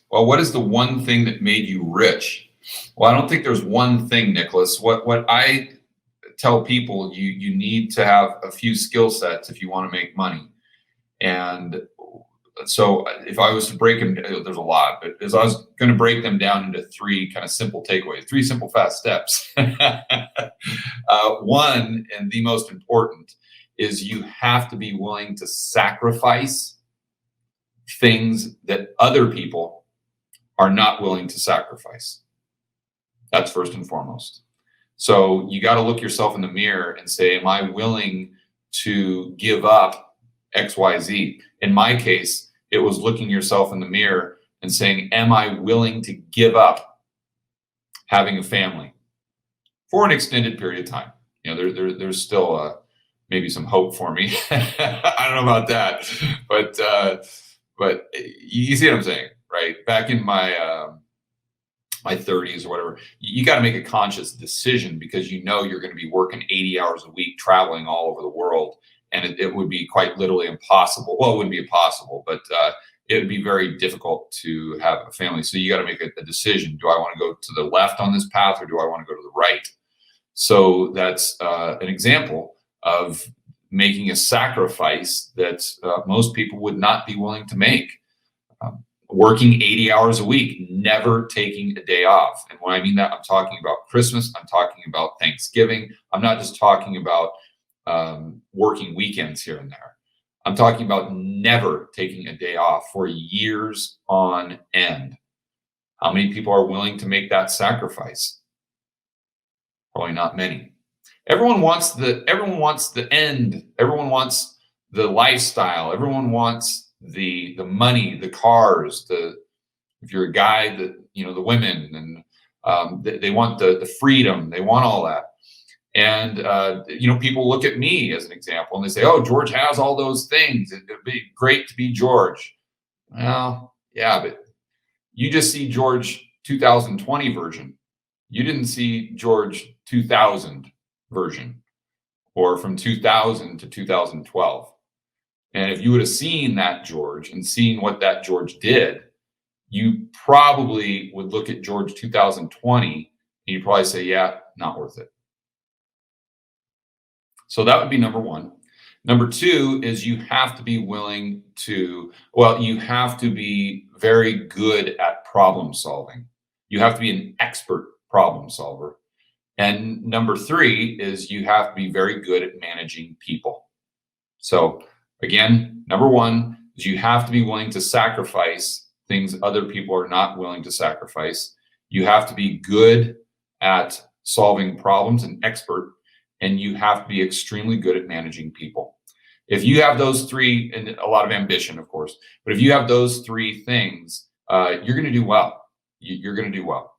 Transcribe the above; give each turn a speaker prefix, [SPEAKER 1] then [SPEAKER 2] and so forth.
[SPEAKER 1] Well, what is the one thing that made you rich? Well, I don't think there's one thing, Nicholas. What I tell people, you need to have a few skill sets if you want to make money. And so if I was to break them, there's a lot, but as I was going to break them down into three kind of simple takeaways, three simple fast steps. One, and the most important, is you have to be willing to sacrifice things that other people are not willing to sacrifice. That's first and foremost. So you got to look yourself in the mirror and say, am I willing to give up XYZ? In my case, it was looking yourself in the mirror and saying, am I willing to give up having a family for an extended period of time? You know, there's still maybe some hope for me. I don't know about that, but you see what I'm saying, right? Back in my 30s or whatever, you got to make a conscious decision because you know you're going to be working 80 hours a week, traveling all over the world, and it would be quite literally impossible. Well, it wouldn't be impossible, but it would be very difficult to have a family. So you got to make a decision. Do I want to go to the left on this path, or do I want to go to the right? So that's an example of making a sacrifice that most people would not be willing to make. Working 80 hours a week, never taking a day off. And when I mean that, I'm talking about Christmas. I'm talking about Thanksgiving. I'm not just talking about working weekends here and there. I'm talking about never taking a day off for years on end. How many people are willing to make that sacrifice? Probably not many. Everyone wants the end. Everyone wants the lifestyle. Everyone wants the money, the cars, if you're a guy, the women, and they want the freedom. They want all that. And people look at me as an example and they say, oh, George has all those things. It'd be great to be George. Well, yeah, but you just see George 2020 version. You didn't see George 2000 version, or from 2000 to 2012. And if you would have seen that George and seen what that George did, you probably would look at George 2020 and you'd probably say, yeah, not worth it. So that would be number one. Number two is you have to be willing to, you have to be very good at problem solving. You have to be an expert problem solver. And number three is you have to be very good at managing people. So again, number one is you have to be willing to sacrifice things other people are not willing to sacrifice. You have to be good at solving problems and expert, and you have to be extremely good at managing people. If you have those three, and a lot of ambition, of course, but if you have those three things, you're going to do well. You're going to do well.